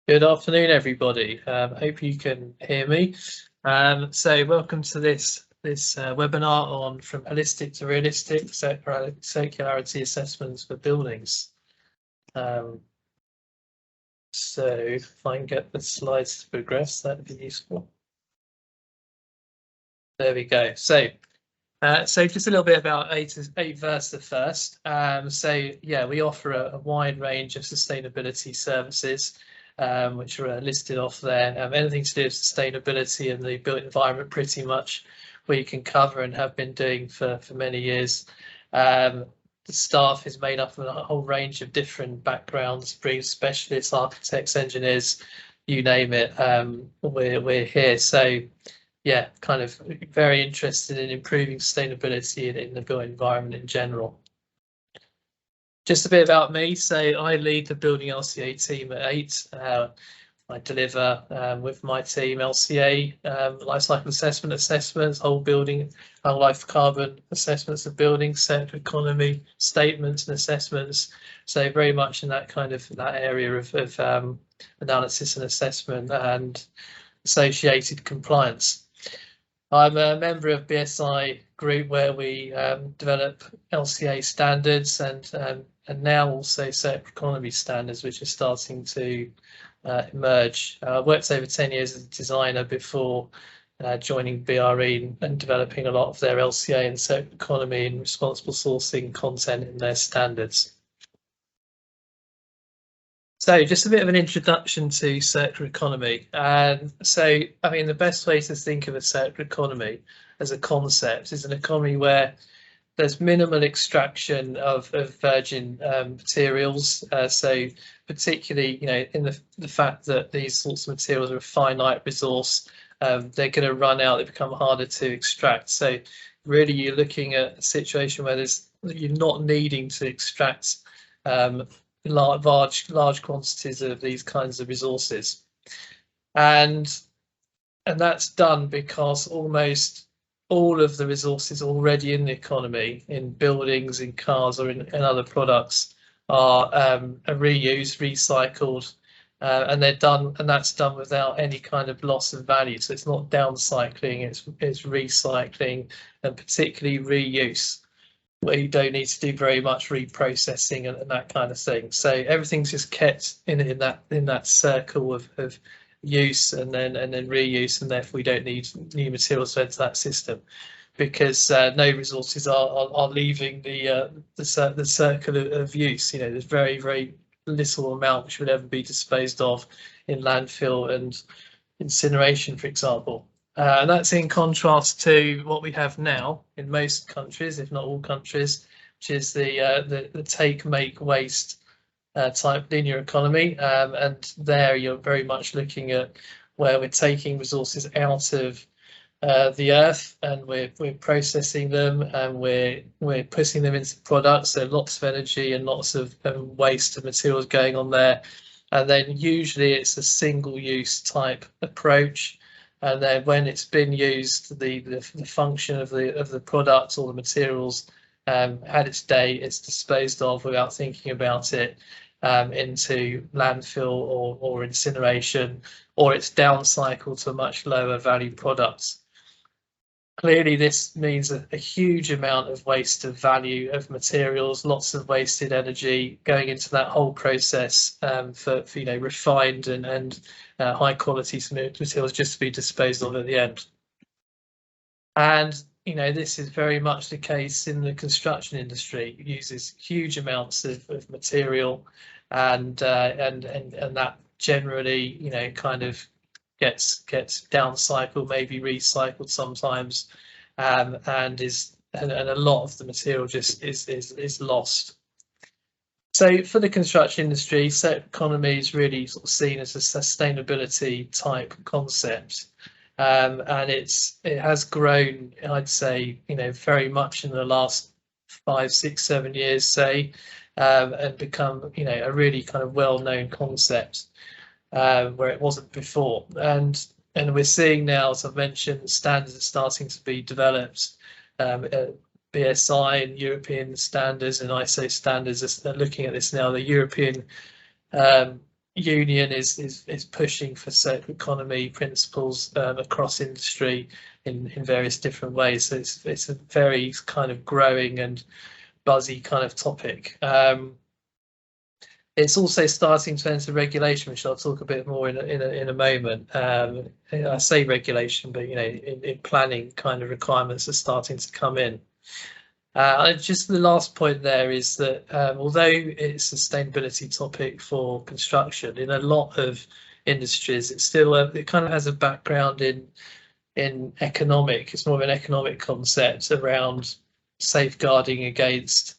Good afternoon, everybody. Hope you can hear me. So welcome to this webinar on From Holistic to Realistic Circularity Assessments for Buildings. So if I can get the slides to progress, that'd be useful. There we go. So just a little bit about Versa first. So yeah, we offer a wide range of sustainability services, which are listed off there. Anything to do with sustainability and the built environment, pretty much we can cover and have been doing for many years. The staff is made up of a whole range of different backgrounds, brief specialists, architects, engineers, you name it. We're here. So yeah, kind of very interested in improving sustainability in the built environment in general. Just a bit about me. So I lead the building LCA team at 8. I deliver with my team LCA, life cycle assessments, whole life carbon assessments of buildings, circular economy statements and assessments. So very much in that kind of that area of analysis and assessment and associated compliance. I'm a member of BSI group where we develop LCA standards and now also circular economy standards, which are starting to emerge. I worked over 10 years as a designer before joining BRE and developing a lot of their LCA and circular economy and responsible sourcing content in their standards. So just a bit of an introduction to circular economy. So, I mean, the best way to think of a circular economy as a concept is an economy where there's minimal extraction of virgin materials. So particularly, in the fact that these sorts of materials are a finite resource, they're going to run out, they become harder to extract. So really you're looking at a situation where you're not needing to extract large quantities of these kinds of resources, and that's done because almost all of the resources already in the economy, in buildings, in cars, or in other products, are reused, recycled, and they're done, and that's done without any kind of loss of value. So it's not downcycling, it's recycling, and particularly reuse, where you don't need to do very much reprocessing and that kind of thing. So everything's just kept in that circle of use and then reuse, and therefore we don't need new materials to enter that system, because no resources are leaving the circle of use. There's very little amount which would ever be disposed of in landfill and incineration, for example. And that's in contrast to what we have now in most countries, if not all countries, which is the take, make, waste type linear economy. And there you're very much looking at where we're taking resources out of the earth and we're processing them and we're putting them into products. So lots of energy and lots of waste of materials going on there. And then usually it's a single-use type approach. And then when it's been used, the function of the product or the materials had its day, it's disposed of without thinking about it into landfill or incineration, or it's downcycled to much lower value products. Clearly, this means a huge amount of waste of value of materials, lots of wasted energy going into that whole process for refined and high quality materials just to be disposed of at the end. And this is very much the case in the construction industry. It uses huge amounts of material, and that generally kind of gets downcycled, maybe recycled sometimes, and a lot of the material just is lost. So for the construction industry, circular economy is really sort of seen as a sustainability type concept, and it has grown, I'd say, very much in the last 5, 6, 7 years, say, and become a really kind of well-known concept. Where it wasn't before, and we're seeing now, as I've mentioned, standards are starting to be developed. BSI and European standards and ISO standards are looking at this now. The European union is pushing for circular economy principles across industry in various different ways. So it's a very kind of growing and buzzy kind of topic. It's also starting to enter regulation, which I'll talk a bit more in a moment. I say regulation, but in planning kind of requirements are starting to come in. Just the last point there is that although it's a sustainability topic for construction, in a lot of industries, it's still it kind of has a background in economic. It's more of an economic concept around safeguarding against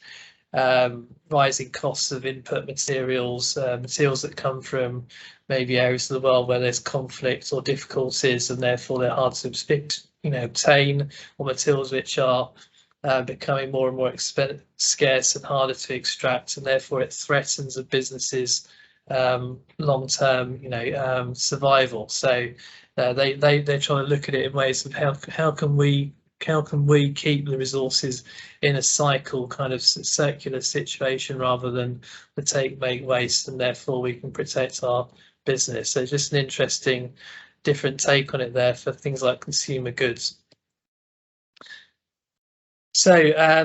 rising costs of input materials, materials that come from maybe areas of the world where there's conflict or difficulties, and therefore they're hard to obtain, or materials which are becoming more and more scarce and harder to extract, and therefore it threatens a business's long-term survival. So they're trying to look at it in ways of how can we keep the resources in a cycle kind of circular situation rather than the take, make, waste, and therefore we can protect our business. So just an interesting different take on it there for things like consumer goods. So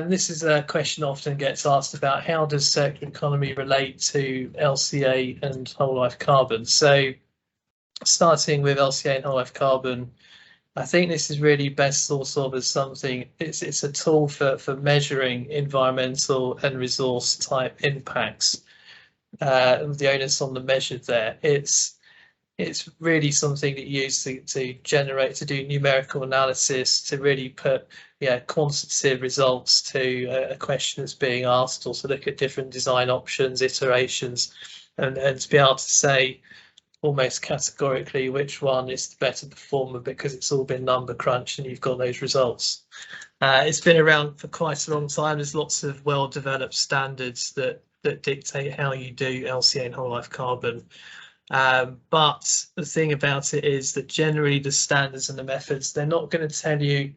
this is a question often gets asked about how does circular economy relate to LCA and whole life carbon. So starting with LCA and whole life carbon, I think this is really best thought of as something, it's a tool for measuring environmental and resource type impacts. The onus on the measured there. It's really something that you use to do numerical analysis, to really put quantitative results to a question that's being asked, or to look at different design options, iterations, and to be able to say almost categorically which one is the better performer because it's all been number crunched and you've got those results. It's been around for quite a long time. There's lots of well-developed standards that dictate how you do LCA and whole life carbon. But the thing about it is that generally the standards and the methods, they're not going to tell you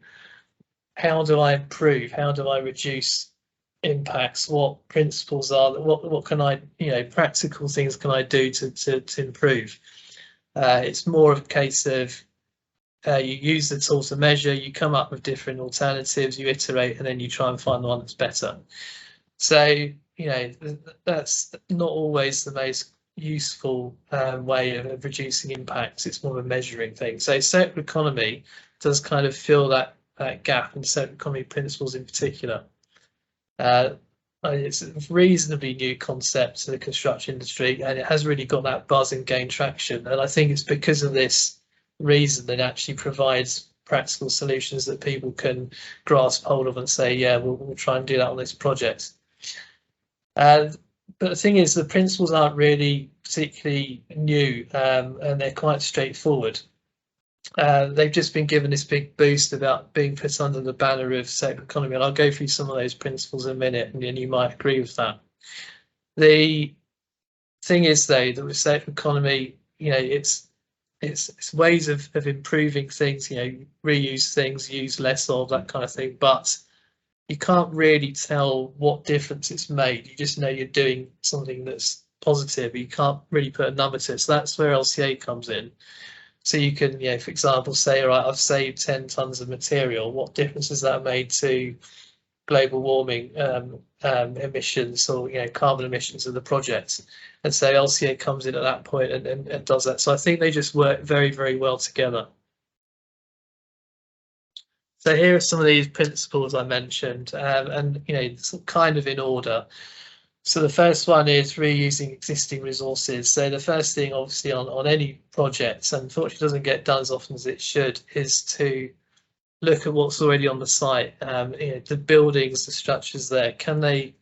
how do I improve, how do I reduce impacts, what principles are, what can I, practical things can I do to improve. It's more of a case of you use the tool to measure, you come up with different alternatives, you iterate, and then you try and find the one that's better. So that's not always the most useful way of reducing impacts. It's more of a measuring thing. So circular economy does kind of fill that gap, in circular economy principles in particular. It's a reasonably new concept to the construction industry, and it has really got that buzz and gained traction. And I think it's because of this reason that it actually provides practical solutions that people can grasp hold of and say, yeah, we'll try and do that on this project. But the thing is, the principles aren't really particularly new, and they're quite straightforward. They've just been given this big boost about being put under the banner of circular economy, and I'll go through some of those principles in a minute, and you might agree with that. The thing is, though, that with circular economy, it's ways of improving things, reuse things, use less of, that kind of thing, but you can't really tell what difference it's made. You just know you're doing something that's positive, but you can't really put a number to it. So that's where LCA comes in. So you can, for example, say, all right, I've saved 10 tons of material. What difference has that made to global warming emissions, or carbon emissions of the project? And so LCA comes in at that point and does that. So I think they just work very, very well together. So here are some of these principles I mentioned, and kind of in order. So the first one is reusing existing resources. So the first thing, obviously, on any project, unfortunately doesn't get done as often as it should, is to look at what's already on the site. The buildings, the structures there, can they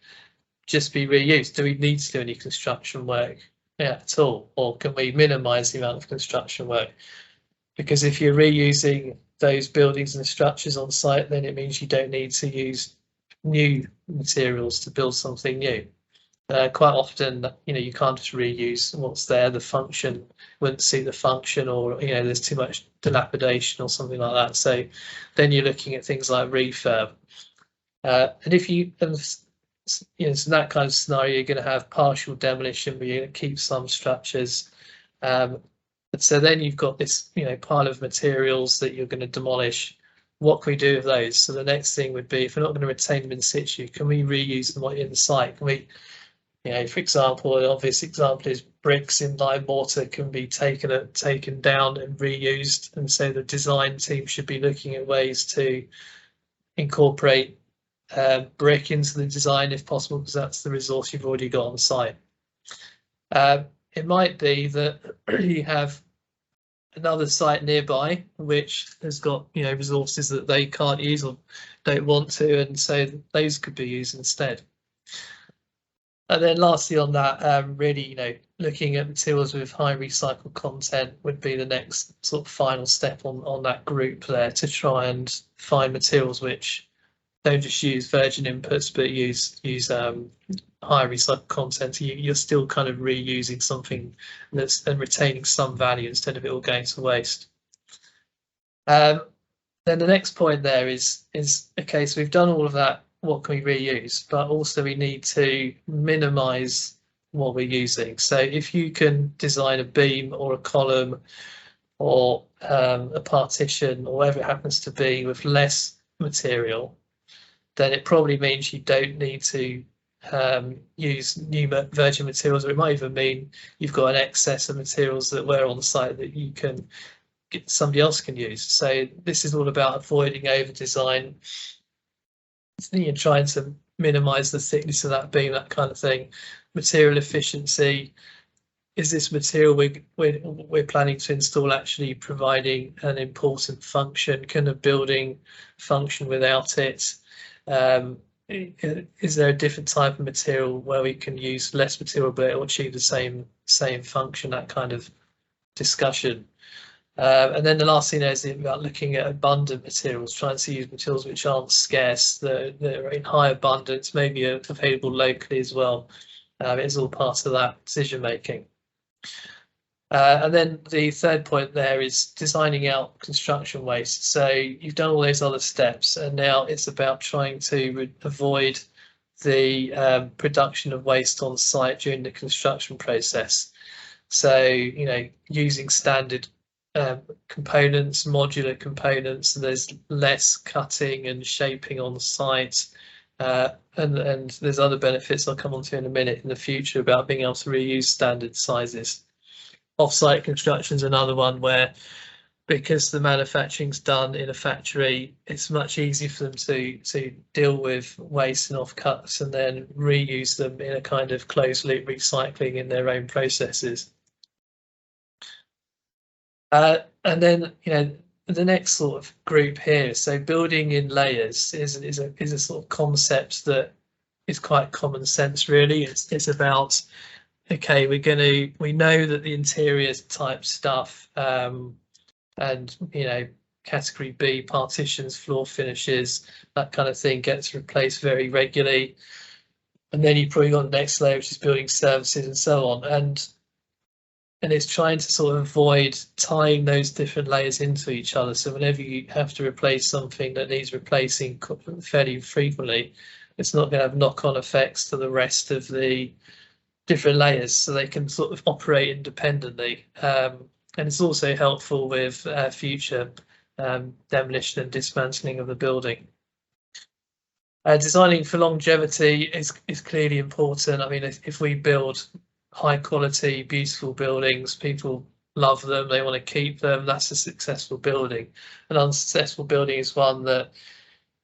just be reused? Do we need to do any construction work at all? Or can we minimise the amount of construction work? Because if you're reusing those buildings and structures on site, then it means you don't need to use new materials to build something new. Quite often, you can't just reuse what's there. The function wouldn't suit the function, or there's too much dilapidation or something like that. So then you're looking at things like refurb. And so that kind of scenario, you're going to have partial demolition, but you're going to keep some structures. So then you've got this, pile of materials that you're going to demolish. What can we do with those? So the next thing would be, if we're not going to retain them in situ, can we reuse them in the site? Can we, for example, an obvious example is bricks in lime mortar can be taken down and reused. And so the design team should be looking at ways to incorporate brick into the design if possible, because that's the resource you've already got on site. It might be that you have another site nearby which has got resources that they can't use or don't want to, and so those could be used instead. And then lastly on that, really looking at materials with high recycled content would be the next sort of final step on that group there, to try and find materials which don't just use virgin inputs but use high recycled content. You're still kind of reusing something and retaining some value instead of it all going to waste. Then the next point there is okay, so we've done all of that. What can we reuse? But also we need to minimize what we're using. So if you can design a beam or a column or a partition or whatever it happens to be with less material, then it probably means you don't need to use new virgin materials, or it might even mean you've got an excess of materials that were on the site that you can somebody else can use. So this is all about avoiding over design. You're trying to minimize the thickness of that beam, that kind of thing. Material efficiency. Is this material we're planning to install actually providing an important function? Can a building function without it? Is there a different type of material where we can use less material but it will achieve the same function? That kind of discussion. And then the last thing there is about looking at abundant materials, trying to use materials which aren't scarce, that are in high abundance, maybe available locally as well. It's all part of that decision making. And then the third point there is designing out construction waste. So you've done all those other steps, and now it's about trying to avoid the production of waste on site during the construction process. So, using standard components, modular components, there's less cutting and shaping on the site. And there's other benefits I'll come on to in a minute in the future about being able to reuse standard sizes. Off-site construction is another one where, because the manufacturing's done in a factory, it's much easier for them to deal with waste and offcuts and then reuse them in a kind of closed loop recycling in their own processes. And then the next sort of group here, so building in layers is a sort of concept that is quite common sense really. It's about, okay, we know that the interior type stuff and category B partitions, floor finishes, that kind of thing gets replaced very regularly. And then you've probably got the next layer, which is building services and so on. And it's trying to sort of avoid tying those different layers into each other. So whenever you have to replace something that needs replacing fairly frequently, it's not going to have knock-on effects to the rest of the different layers, so they can sort of operate independently. And it's also helpful with future demolition and dismantling of the building. Designing for longevity is clearly important. I mean, if we build high quality, beautiful buildings, people love them, they want to keep them, that's a successful building. An unsuccessful building is one that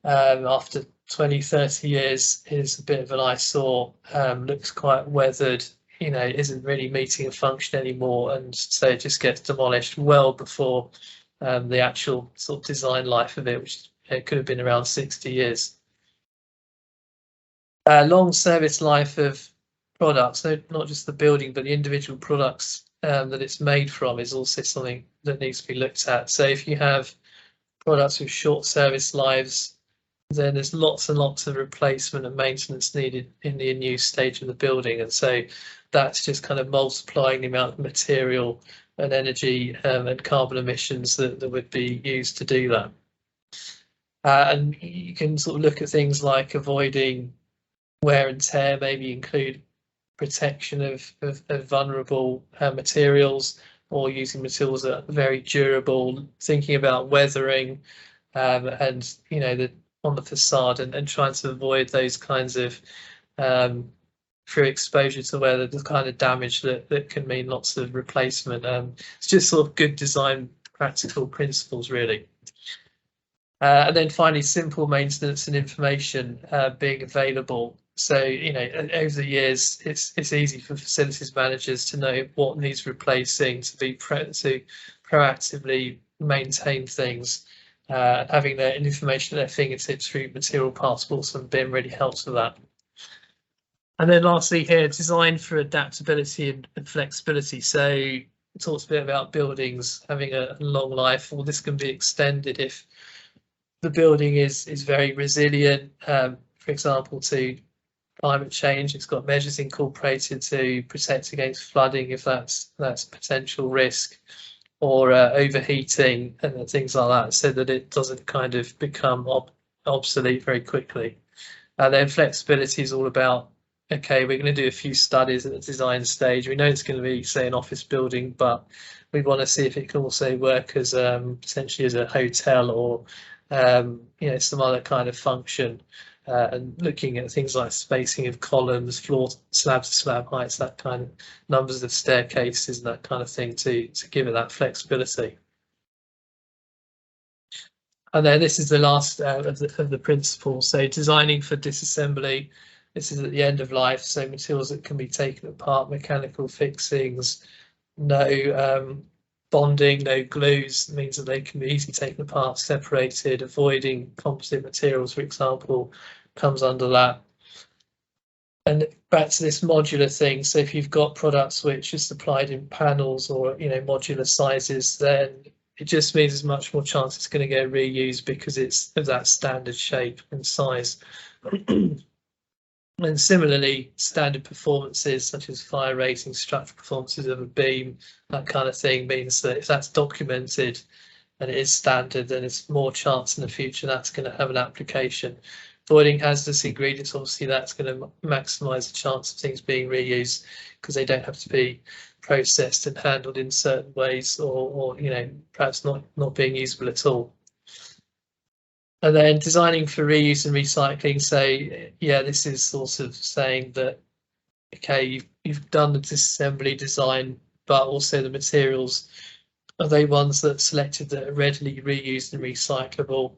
after 20-30 years is a bit of an eyesore, looks quite weathered, isn't really meeting a function anymore, and so it just gets demolished well before the actual sort of design life of it, which could have been around 60 years. Long service life of products, so not just the building but the individual products that it's made from, is also something that needs to be looked at. So if you have products with short service lives, then there's lots and lots of replacement and maintenance needed in the in-use stage of the building, and so that's just kind of multiplying the amount of material and energy and carbon emissions that would be used to do that. And you can sort of look at things like avoiding wear and tear maybe include protection of vulnerable materials, or using materials that are very durable, thinking about weathering, and on the facade, and trying to avoid those kinds of through exposure to weather, the kind of damage that can mean lots of replacement. It's just sort of good design practical principles, really. And then finally, simple maintenance and information being available. So, over the years, it's easy for facilities managers to know what needs replacing, to proactively maintain things. Having that information at their fingertips through material passports and BIM really helps with that. And then lastly here, design for adaptability and flexibility. So it talks a bit about buildings having a long life. Well, this can be extended if the building is very resilient, for example, to climate change. It's got measures incorporated to protect against flooding if that's a potential risk, or overheating and things like that, so that it doesn't kind of become obsolete very quickly. And then flexibility is all about, okay, we're going to do a few studies at the design stage. We know it's going to be, say, an office building, but we want to see if it can also work as potentially as a hotel, or some other kind of function, and looking at things like spacing of columns, floor slab to slab heights, that kind of numbers of staircases, and that kind of thing to give it that flexibility. And then this is the last of the principles. So designing for disassembly. This is at the end of life, so materials that can be taken apart, mechanical fixings, no bonding, no glues, means that they can be easily taken apart, separated. Avoiding composite materials, for example, comes under that. And back to this modular thing, so if you've got products which are supplied in panels or modular sizes, then it just means there's much more chance it's going to get reused because it's of that standard shape and size. And similarly, standard performances such as fire rating, structural performances of a beam, that kind of thing, means that if that's documented and it is standard, then it's more chance in the future that's going to have an application. Avoiding hazardous ingredients, obviously that's going to maximise the chance of things being reused, because they don't have to be processed and handled in certain ways, or perhaps not being usable at all. And then designing for reuse and recycling. So yeah, this is sort of saying that, okay, you've done the disassembly design, but also the materials, are they ones that are selected that are readily reused and recyclable?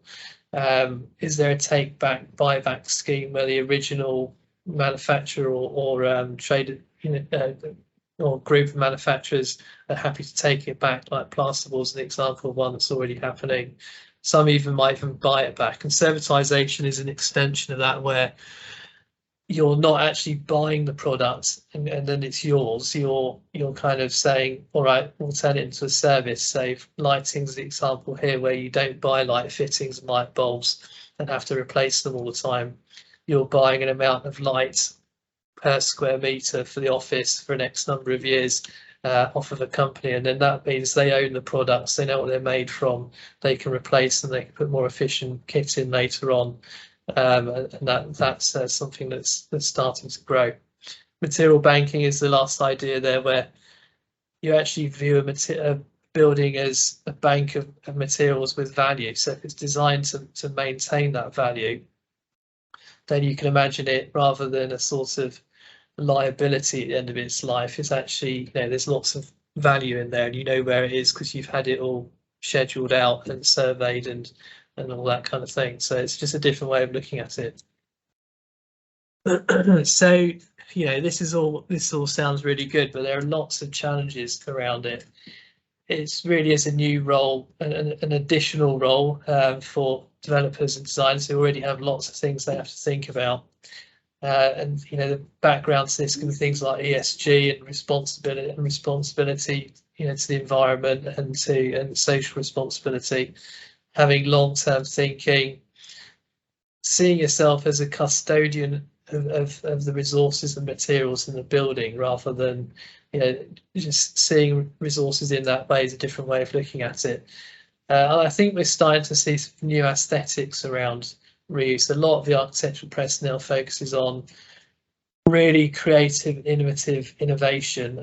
Is there a take back buyback scheme where the original manufacturer or trade or group of manufacturers are happy to take it back, like plasterboard is an example of one that's already happening. Some might even buy it back. And servitization is an extension of that, where you're not actually buying the product and then it's yours. You're kind of saying, all right, we'll turn it into a service. Say lighting's the example here, where you don't buy light fittings and light bulbs and have to replace them all the time. You're buying an amount of light per square meter for the office for an X number of years, off of a company, and then that means they own the products, they know what they're made from, they can replace them, they can put more efficient kit in later on, and that's something that's starting to grow. Material banking is the last idea there, where you actually view a building as a bank of materials with value. So if it's designed to maintain that value, then you can imagine it, rather than a sort of liability at the end of its life, it's actually, there's lots of value in there, and you know where it is because you've had it all scheduled out and surveyed and all that kind of thing. So it's just a different way of looking at it. So this all sounds really good, but there are lots of challenges around it. It's really is a new role, an additional role for developers and designers who already have lots of things they have to think about. And the background to this can be things like ESG and responsibility, to the environment and social responsibility. Having long-term thinking, seeing yourself as a custodian of the resources and materials in the building, rather than just seeing resources in that way is a different way of looking at it. And I think we're starting to see some new aesthetics around reuse. A lot of the architectural press now focuses on really creative, innovative innovation,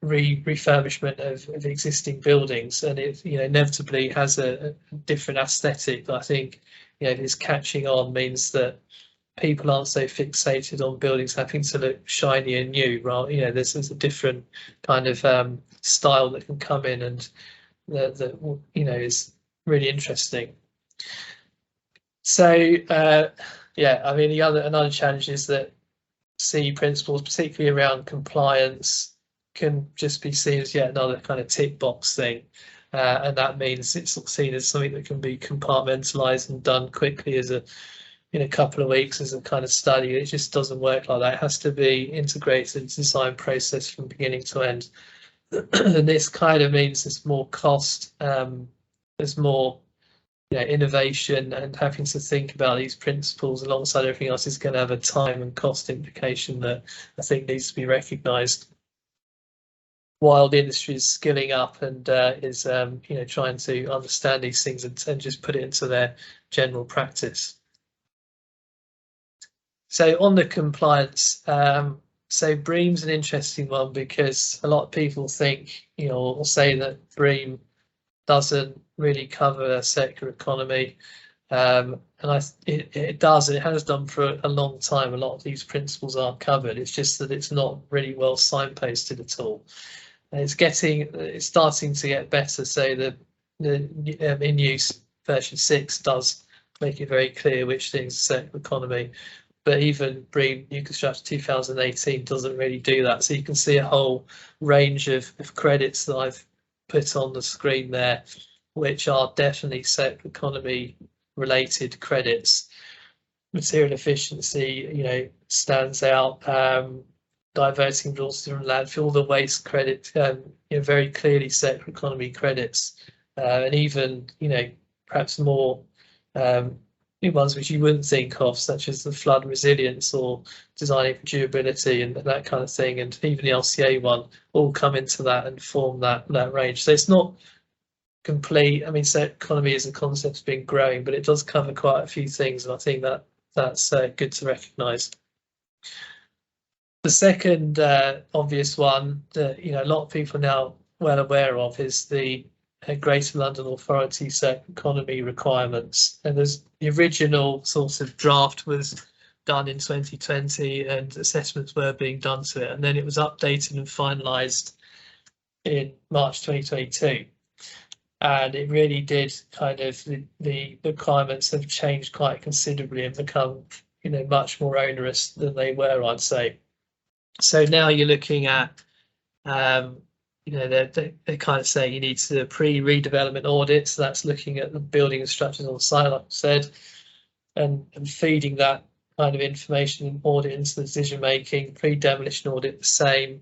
refurbishment of existing buildings, and it inevitably has a different aesthetic. But I think this catching on means that people aren't so fixated on buildings having to look shiny and new. Right? There's a different kind of style that can come in, and that is really interesting. So yeah, I mean another challenge is that C principles, particularly around compliance, can just be seen as yet another kind of tick box thing, and that means it's seen as something that can be compartmentalized and done quickly as in a couple of weeks as a kind of study. It just doesn't work like that. It has to be integrated into the design process from beginning to end. And this kind of means there's more cost, there's more innovation, and having to think about these principles alongside everything else is going to have a time and cost implication that I think needs to be recognised while the industry is skilling up and is trying to understand these things and just put it into their general practice. So on the compliance, so BREEAM's an interesting one because a lot of people think, or say that BREEAM doesn't really cover a circular economy, and it does. It has done for a long time. A lot of these principles are covered. It's just that it's not really well signposted at all. And it's starting to get better. So the in use version 6 does make it very clear which things are circular economy. But even BREEAM New Construction 2018 doesn't really do that. So you can see a whole range of credits that I've put on the screen there, which are definitely circular economy related credits. Material efficiency, stands out. Diverting resources from landfill, the waste credit, very clearly circular economy credits, and even perhaps more ones which you wouldn't think of, such as the flood resilience or designing for durability and that kind of thing, and even the LCA one, all come into that and form that range. So it's not complete. I mean, circular economy as a concept has been growing, but it does cover quite a few things, and I think that's good to recognise. The second obvious one that a lot of people are now well aware of is the Greater London Authority circular economy requirements, and there's the original sort of draft was done in 2020 and assessments were being done to it, and then it was updated and finalised in March 2022, and it really did kind of the requirements have changed quite considerably and become much more onerous than they were, I'd say. So now you're looking at they kind of say you need to pre-redevelopment audits. So that's looking at the building and structures on site, like I said, and feeding that kind of information and audit into the decision making. Pre-demolition audit, the same,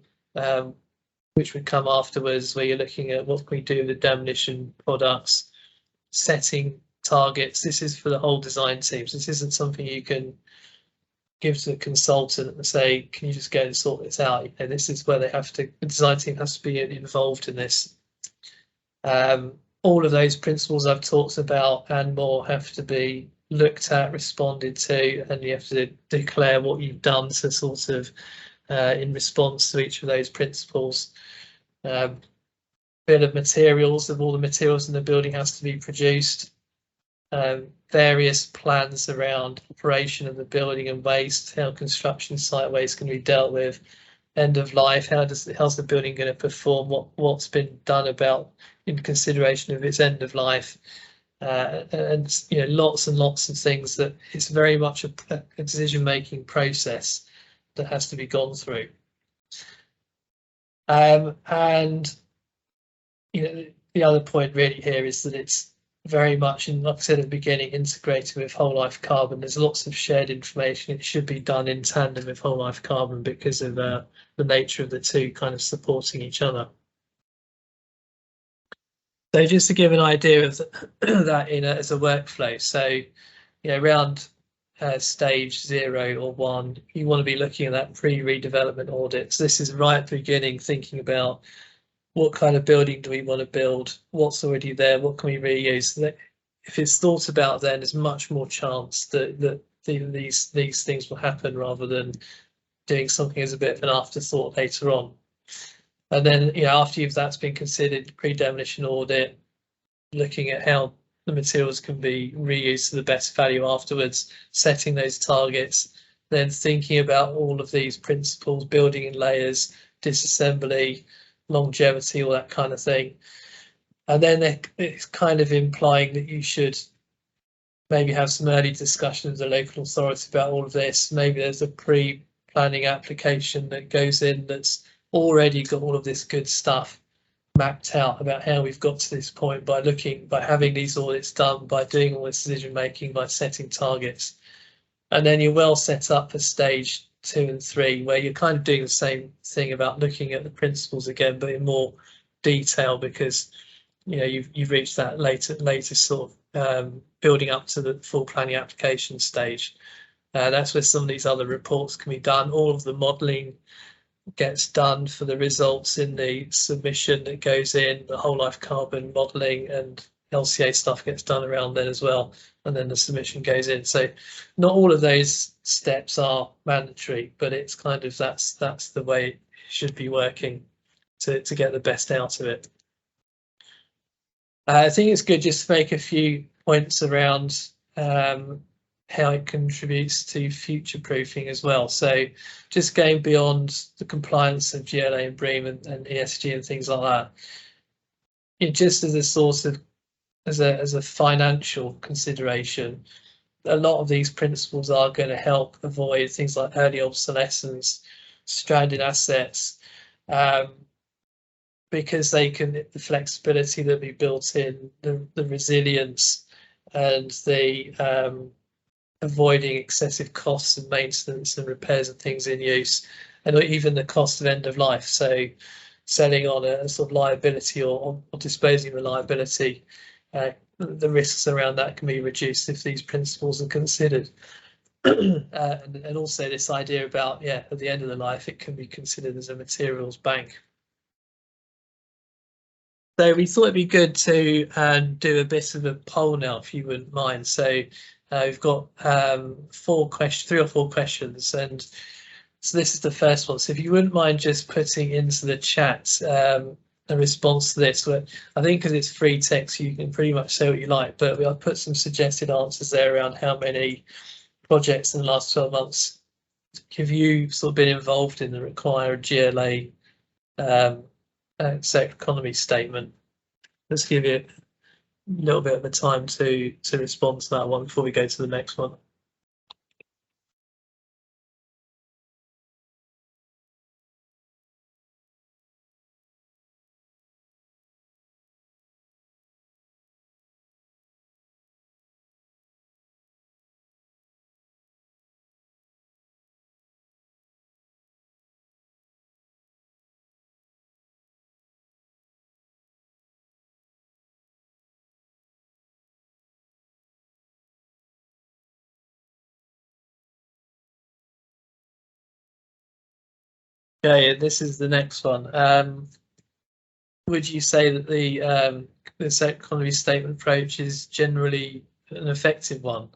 which would come afterwards, where you're looking at what can we do with the demolition products, setting targets. This is for the whole design teams. This isn't something you can give to the consultant and say, can you just go and sort this out? This is where the design team has to be involved in this. All of those principles I've talked about and more have to be looked at, responded to, and you have to declare what you've done to sort of in response to each of those principles. Bill of materials, of all the materials in the building has to be produced. Various plans around operation of the building and waste, how construction site waste can be dealt with, end of life, how's the building going to perform, what's been done about in consideration of its end of life, and lots and lots of things that it's very much a decision-making process that has to be gone through. And the other point really here is that it's very much, and like I said at the beginning, integrated with whole life carbon. There's lots of shared information. It should be done in tandem with whole life carbon because of the nature of the two kind of supporting each other. So just to give an idea of that as a workflow, so around stage 0 or 1, you want to be looking at that pre-redevelopment audit. So this is right at the beginning, thinking about what kind of building do we want to build, what's already there, what can we reuse. So that if it's thought about, then there's much more chance that these things will happen, rather than doing something as a bit of an afterthought later on. And then, after that's been considered, pre-demolition audit, looking at how the materials can be reused to the best value afterwards, setting those targets, then thinking about all of these principles, building in layers, disassembly, longevity, all that kind of thing. And then it's kind of implying that you should maybe have some early discussion with the local authority about all of this. Maybe there's a pre-planning application that goes in that's already got all of this good stuff mapped out about how we've got to this point by having these audits done, by doing all this decision making, by setting targets. And then you're well set up for stage 2 and 3, where you're kind of doing the same thing about looking at the principles again, but in more detail, because you've reached that later sort of building up to the full planning application stage. That's where some of these other reports can be done. All of the modelling gets done for the results in the submission that goes in, the whole life carbon modelling and LCA stuff gets done around then as well, and then the submission goes in. So not all of those steps are mandatory, but it's kind of that's the way it should be working to get the best out of it. I think it's good just to make a few points around how it contributes to future proofing as well. So just going beyond the compliance of GLA and BREEAM and ESG and things like that, just as a sort of as a financial consideration, a lot of these principles are going to help avoid things like early obsolescence, stranded assets, because the flexibility that we built in, the resilience, and the avoiding excessive costs of maintenance and repairs and things in use, and even the cost of end of life. So selling on a sort of liability or disposing of a liability, the risks around that can be reduced if these principles are considered. And also this idea about, at the end of the life, it can be considered as a materials bank. So we thought it'd be good to do a bit of a poll now, if you wouldn't mind. So we've got 3 or 4 questions, and so this is the first one. So if you wouldn't mind just putting into the chat a response to this, where I think because it's free text, you can pretty much say what you like, but I've put some suggested answers there around how many projects in the last 12 months have you sort of been involved in that require a GLA circular economy statement. Let's give you a little bit of a time to respond to that one before we go to the next one. Okay, this is the next one. Would you say that the circular economy statement approach is generally an effective one?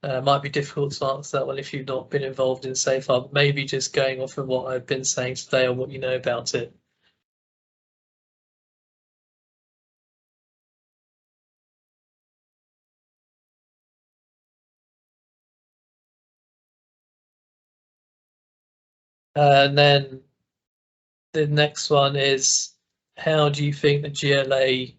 Might be difficult to answer that one if you've not been involved in so far, but maybe just going off of what I've been saying today or what you know about it. And then the next one is, how do you think the GLA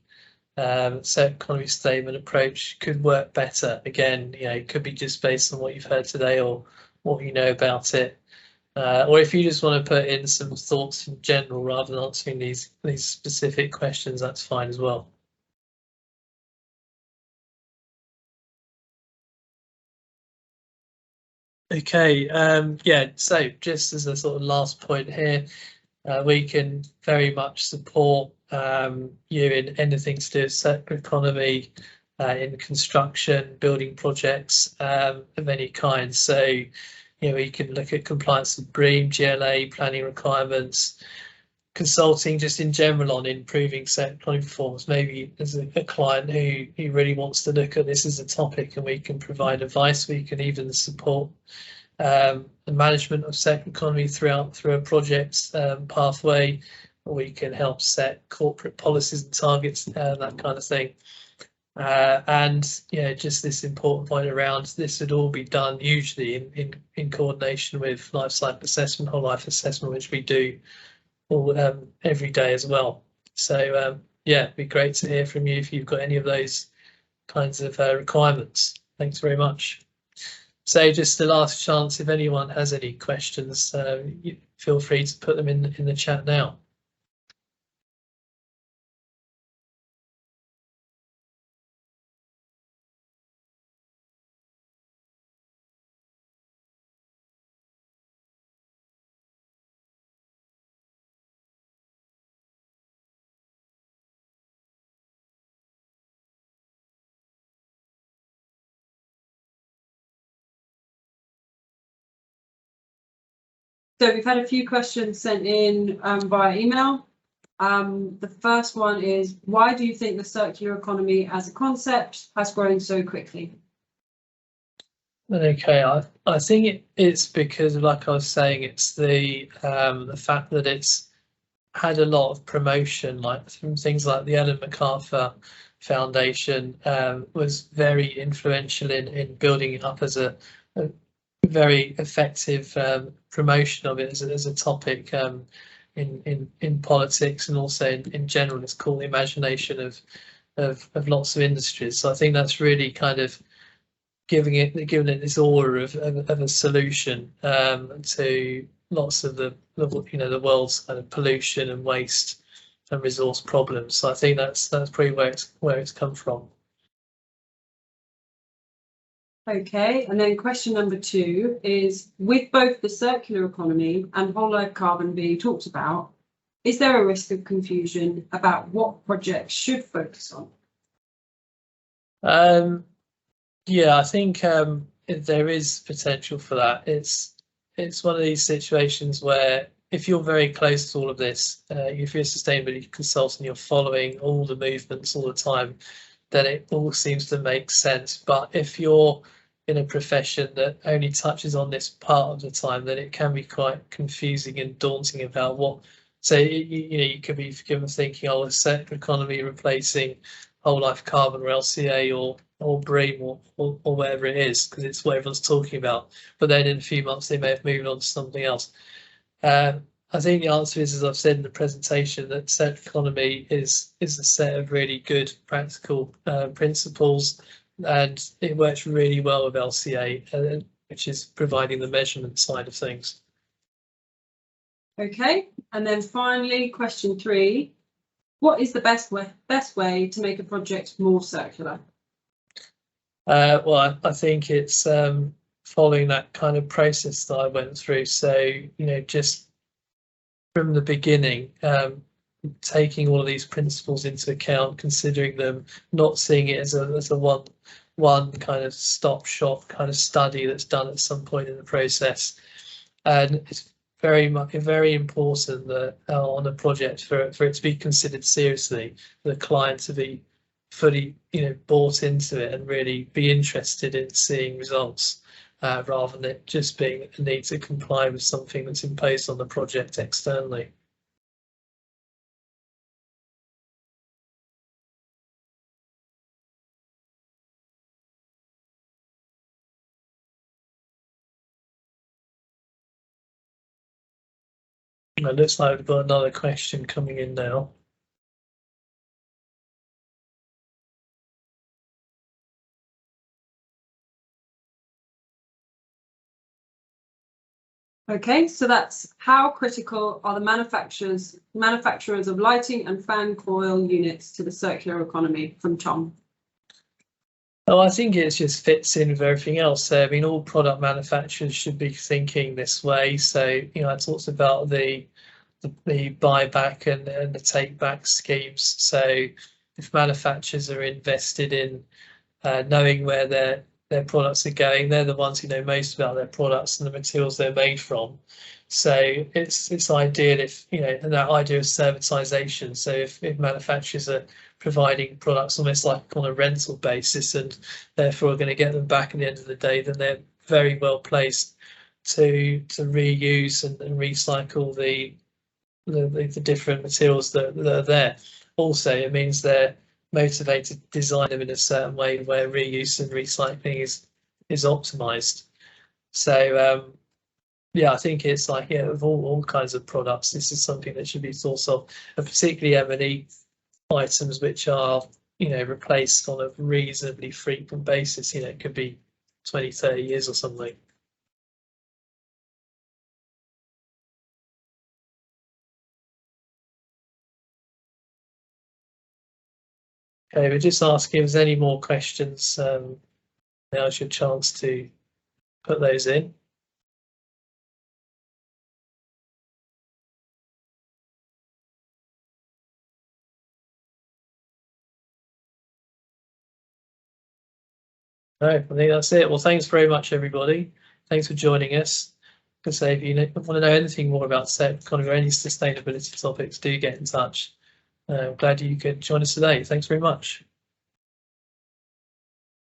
circular economy statement approach could work better? Again, it could be just based on what you've heard today or what you know about it. Or if you just want to put in some thoughts in general rather than answering these specific questions, that's fine as well. Okay, so just as a sort of last point here, we can very much support you in anything to do with circular economy in construction, building projects of any kind. So, we can look at compliance with BREEAM, GLA, planning requirements, consulting just in general on improving circular economy performance. Maybe there's a client who really wants to look at this as a topic, and we can provide advice. We can even support the management of circular economy through a project pathway. We can help set corporate policies and targets, that kind of thing. And just this important point around this would all be done usually in coordination with life cycle assessment, whole life assessment, which we do all every day as well. So yeah, it'd be great to hear from you if you've got any of those kinds of requirements. Thanks very much. So just the last chance, if anyone has any questions, feel free to put them in the chat now. So we've had a few questions sent in via email. The first one is, why do you think the circular economy as a concept has grown so quickly? Okay, I think it's because, like I was saying, it's the fact that it's had a lot of promotion, like from things like the Ellen MacArthur Foundation was very influential in building it up as a very effective promotion of it as a topic in politics, and also in general. It's called the imagination of lots of industries. So I think that's really kind of giving it this aura of a solution to lots of the world's kind of pollution and waste and resource problems. So I think that's probably where it's come from. Okay, and then question number 2 is, with both the circular economy and whole life carbon being talked about, is there a risk of confusion about what projects should focus on? Yeah, I think there is potential for that. It's one of these situations where if you're very close to all of this, if you're a sustainability consultant, you're following all the movements all the time, then it all seems to make sense. But if you're in a profession that only touches on this part of the time, then it can be quite confusing and daunting about what. So you could be given thinking, oh, a circular economy replacing whole life carbon or LCA or BREEAM or whatever it is, because it's what everyone's talking about. But then in a few months they may have moved on to something else. I think the answer is, as I've said in the presentation, that circular economy is a set of really good practical principles, and it works really well with LCA, which is providing the measurement side of things. Okay, and then finally, question 3. What is the best way to make a project more circular? Well, I think it's following that kind of process that I went through. So, just from the beginning, taking all of these principles into account, considering them, not seeing it as a one kind of stop shop kind of study that's done at some point in the process. And it's very important that on a project for it to be considered seriously, the client to be fully bought into it and really be interested in seeing results, rather than it just being a need to comply with something that's imposed on the project externally. It looks like we've got another question coming in now. Okay, so that's, how critical are the manufacturers of lighting and fan coil units to the circular economy, from Tom? Oh, I think it just fits in with everything else. So, I mean, all product manufacturers should be thinking this way. So, I talked about the buyback and the take back schemes. So, if manufacturers are invested in knowing where their their products are going. They're the ones who know most about their products and the materials they're made from. So it's ideal if, you know, and that idea of servitization. So if manufacturers are providing products almost like on a rental basis and therefore are going to get them back at the end of the day, then they're very well placed to reuse and recycle the different materials that are there. Also, it means they're motivated to design them in a certain way where reuse and recycling is optimized. So yeah, I think it's like, yeah, of all kinds of products, this is something that should be thought of, and particularly M&E items which are, you know, replaced on a reasonably frequent basis. You know, it could be 20, 30 years or something. Okay, we're just asking if there's any more questions. Now's your chance to put those in. No, I think that's it. Well, thanks very much, everybody. Thanks for joining us. I can say if you want to know anything more about economy or any sustainability topics, do get in touch. Glad you could join us today. Thanks very much.